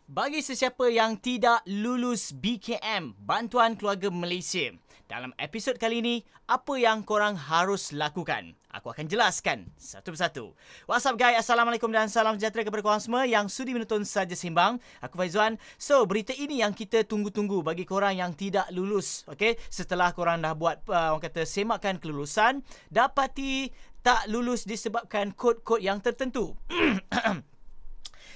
Bagi sesiapa yang tidak lulus BKM, Bantuan Keluarga Malaysia, dalam episod kali ini, apa yang korang harus lakukan? Aku akan jelaskan satu persatu. What's up guys? Assalamualaikum dan salam sejahtera kepada korang semua yang sudi menonton Saja Sembang. Aku Faizwan. So, berita ini yang kita tunggu-tunggu bagi korang yang tidak lulus. Okay? Setelah korang dah buat, orang kata, semakan kelulusan, dapati tak lulus disebabkan kod-kod yang tertentu.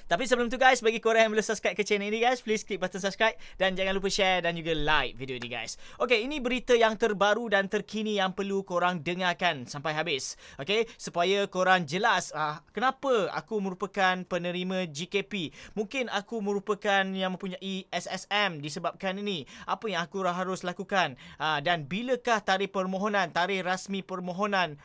Tapi sebelum tu guys, bagi korang yang belum subscribe ke channel ini guys, please klik button subscribe dan jangan lupa share dan juga like video ini guys. Okay, ini berita yang terbaru dan terkini yang perlu korang dengarkan sampai habis. Okay, supaya korang jelas kenapa aku merupakan penerima GKP. Mungkin aku merupakan yang mempunyai SSM disebabkan ini. Apa yang aku harus lakukan dan bilakah tarikh rasmi permohonan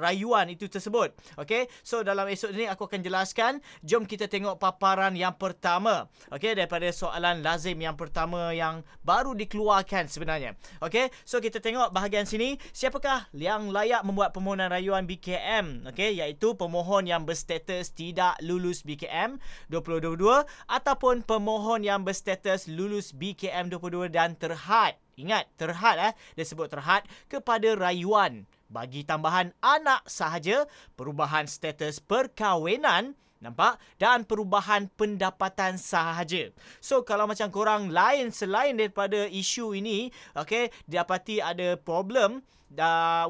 rayuan itu tersebut. Okay, so dalam episod ini aku akan jelaskan. Jom kita tengok paparan yang pertama, okey, daripada soalan lazim yang pertama yang baru dikeluarkan sebenarnya. Okey, so kita tengok bahagian sini, siapakah yang layak membuat permohonan rayuan BKM, okey, iaitu pemohon yang berstatus tidak lulus BKM 2022 ataupun pemohon yang berstatus lulus BKM 2022 dan terhad. Ingat, terhad dia sebut terhad kepada rayuan bagi tambahan anak sahaja, perubahan status perkahwinan, nampak? Dan perubahan pendapatan sahaja. So, kalau macam korang lain selain daripada isu ini, okay, dapati ada problem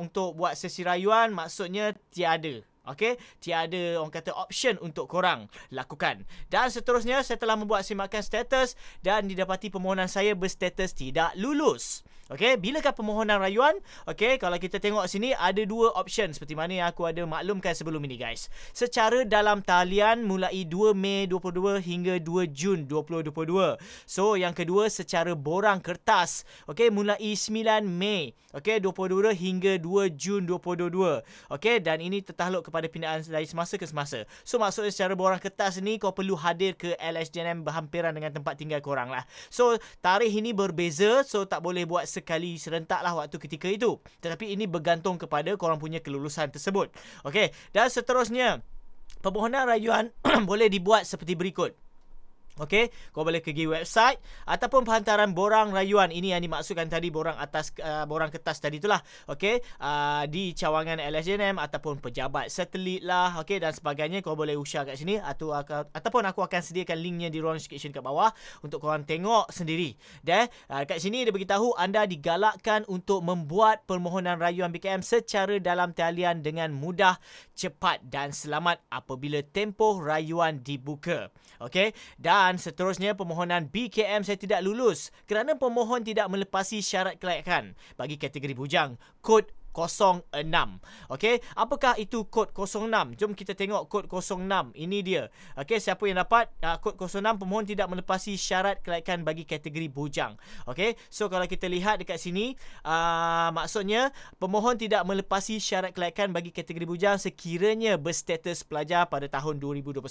untuk buat sesi rayuan, maksudnya tiada. Okay, tiada orang kata option untuk korang lakukan. Dan seterusnya, saya telah membuat semakan status dan didapati permohonan saya berstatus tidak lulus. Okay, bilakah permohonan rayuan? Okay, kalau kita tengok sini ada dua option seperti mana yang aku ada maklumkan sebelum ini guys. Secara dalam talian mulai 2 Mei 2022 hingga 2 Jun 2022. So, yang kedua secara borang kertas. Okay, mulai 9 Mei 2022 hingga 2 Jun 2022. Okay, dan ini tertakluk kepada pindaan dari semasa ke semasa. So, maksudnya secara borang kertas ni kau perlu hadir ke LSJNM berhampiran dengan tempat tinggal korang lah. So, tarikh ini berbeza. So, tak boleh buat sekali serentak lah waktu ketika itu. Tetapi ini bergantung kepada korang punya kelulusan tersebut. Okey, dan seterusnya, permohonan rayuan boleh dibuat seperti berikut. Okey, kau boleh pergi website ataupun penghantaran borang rayuan. Ini yang dimaksudkan tadi, borang atas borang kertas tadi itulah. Okey, di cawangan LSJNM ataupun pejabat satelit lah, okey, dan sebagainya. Kau boleh ushare kat sini ataupun aku akan sediakan linknya di ruang description kat bawah untuk korang tengok sendiri. Dan kat sini dia beritahu anda digalakkan untuk membuat permohonan rayuan BKM secara dalam talian dengan mudah, cepat dan selamat apabila tempoh rayuan dibuka. Okey, dan seterusnya permohonan BKM saya tidak lulus kerana pemohon tidak melepasi syarat kelayakan bagi kategori bujang. Kod 06. Okey, apakah itu kod 06? Jom kita tengok kod 06. Ini dia. Okey, siapa yang dapat kod 06? Pemohon tidak melepasi syarat kelayakan bagi kategori bujang. Okey, so kalau kita lihat dekat sini, maksudnya pemohon tidak melepasi syarat kelayakan bagi kategori bujang sekiranya berstatus pelajar pada tahun 2021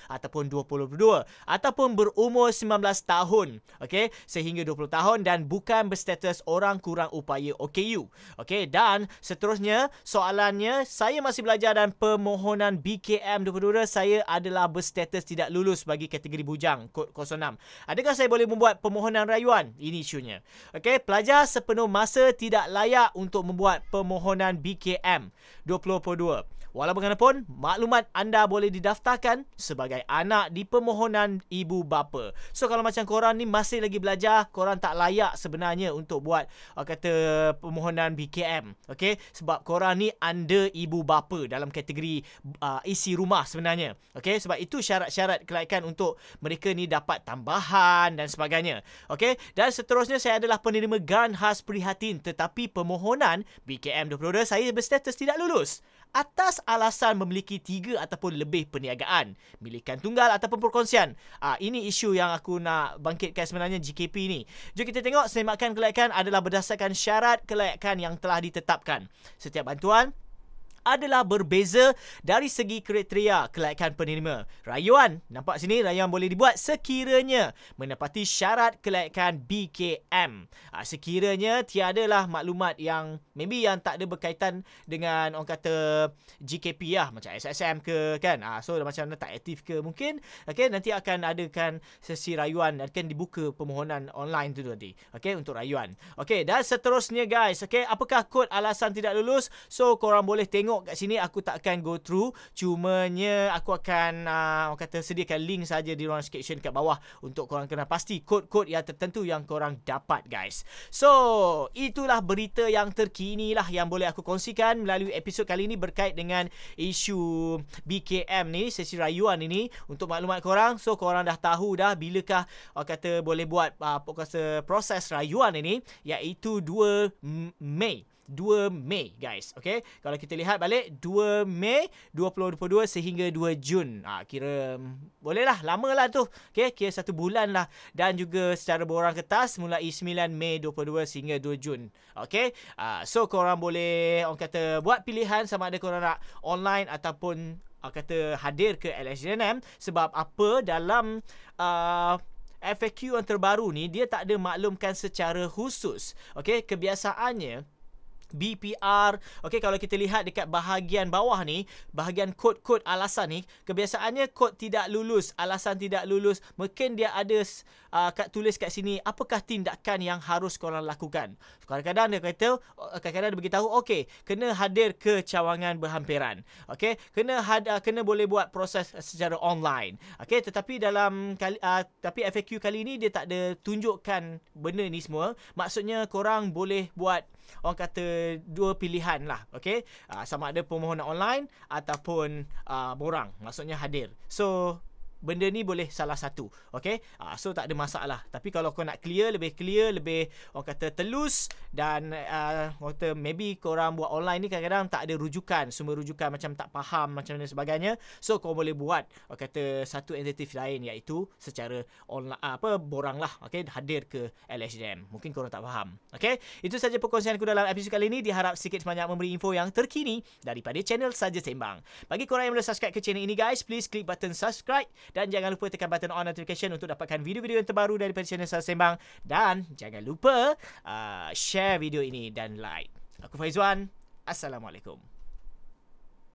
ataupun 2022 ataupun berumur 19 tahun. Okey, sehingga 20 tahun dan bukan berstatus orang kurang upaya OKU. Okey, dan seterusnya soalannya, saya masih belajar dan permohonan BKM 2022 saya adalah berstatus tidak lulus bagi kategori bujang kod 06. Adakah saya boleh membuat permohonan rayuan? Ini isunya. Okey, pelajar sepenuh masa tidak layak untuk membuat permohonan BKM 2022. Walau bagaimanapun, maklumat anda boleh didaftarkan sebagai anak di permohonan ibu bapa. So, kalau macam korang ni masih lagi belajar, korang tak layak sebenarnya untuk buat kata permohonan BKM. Okey, sebab korang ni under ibu bapa dalam kategori isi rumah sebenarnya. Okey, sebab itu syarat-syarat kelayakan untuk mereka ni dapat tambahan dan sebagainya. Okey, dan seterusnya saya adalah penerima Grant khas prihatin tetapi permohonan BKM 2022 saya berstatus tidak lulus atas alasan memiliki 3 ataupun lebih perniagaan, milikan tunggal ataupun perkongsian. Ini isu yang aku nak bangkitkan sebenarnya GKP ni. Jom kita tengok semakan kelayakan adalah berdasarkan syarat kelayakan yang telah ditetapkan. Setiap bantuan adalah berbeza dari segi kriteria kelayakan penerima. Rayuan, nampak sini rayuan boleh dibuat sekiranya menepati syarat kelayakan BKM. Sekiranya tiadalah maklumat yang maybe yang tak ada berkaitan dengan orang kata GKP lah, macam SSM ke kan. So macam tak aktif ke mungkin. Okay, nanti akan adakan sesi rayuan, akan dibuka permohonan online tu nanti. Okay, untuk rayuan. Okay, dan seterusnya guys. Okay, apakah kod alasan tidak lulus? So korang boleh tengok kat sini, aku tak akan go through, cumanya aku akan orang kata sediakan link saja di ruang description kat bawah untuk korang kena pasti kod-kod yang tertentu yang korang dapat guys. So itulah berita yang terkini lah yang boleh aku kongsikan melalui episod kali ini berkait dengan isu BKM ni, sesi rayuan ini. Untuk maklumat korang, so korang dah tahu dah bilakah orang kata boleh buat proses rayuan ini, iaitu 2 Mei guys. Okay, kalau kita lihat balik 2 Mei 2022 sehingga 2 Jun, kira boleh lah, lama lah tu. Okay, kira 1 bulan lah. Dan juga secara berorang kertas mulai 9 Mei 2022 sehingga 2 Jun. Okay, so korang boleh orang kata buat pilihan sama ada korang nak online ataupun kata hadir ke LHDNM. Sebab apa, dalam FAQ yang terbaru ni dia tak ada maklumkan secara khusus. Okay, kebiasaannya BPR, okay, kalau kita lihat dekat bahagian bawah ni, bahagian kod-kod alasan ni, kebiasaannya kod tidak lulus, alasan tidak lulus, mungkin dia ada tulis kat sini apakah tindakan yang harus korang lakukan. Kadang-kadang dia kata, kadang-kadang dia beritahu, okay, kena hadir ke cawangan berhampiran, okay, kena boleh buat proses secara online, okay, tetapi dalam tapi FAQ kali ni dia tak ada tunjukkan benda ni semua. Maksudnya korang boleh buat orang kata 2 pilihan lah, okay, sama ada permohonan online ataupun borang, maksudnya hadir. So benda ni boleh salah satu, okay. So tak ada masalah. Tapi kalau kau nak clear, lebih orang kata telus, dan orang kata maybe korang buat online ni kadang-kadang tak ada rujukan, sumber rujukan macam tak faham macam mana sebagainya. So kau boleh buat orang kata satu alternatif lain, iaitu secara online, borang lah, okay, hadir ke LHDM. Mungkin korang tak faham. Okay, itu saja perkongsian aku dalam episod kali ini. Diharap sikit sebanyak memberi info yang terkini daripada channel Saja Sembang. Bagi korang yang belum subscribe ke channel ini guys, please klik button subscribe. Dan jangan lupa tekan button on notification untuk dapatkan video-video yang terbaru daripada channel Saja Sembang. Dan jangan lupa share video ini dan like. Aku Faizwan. Assalamualaikum.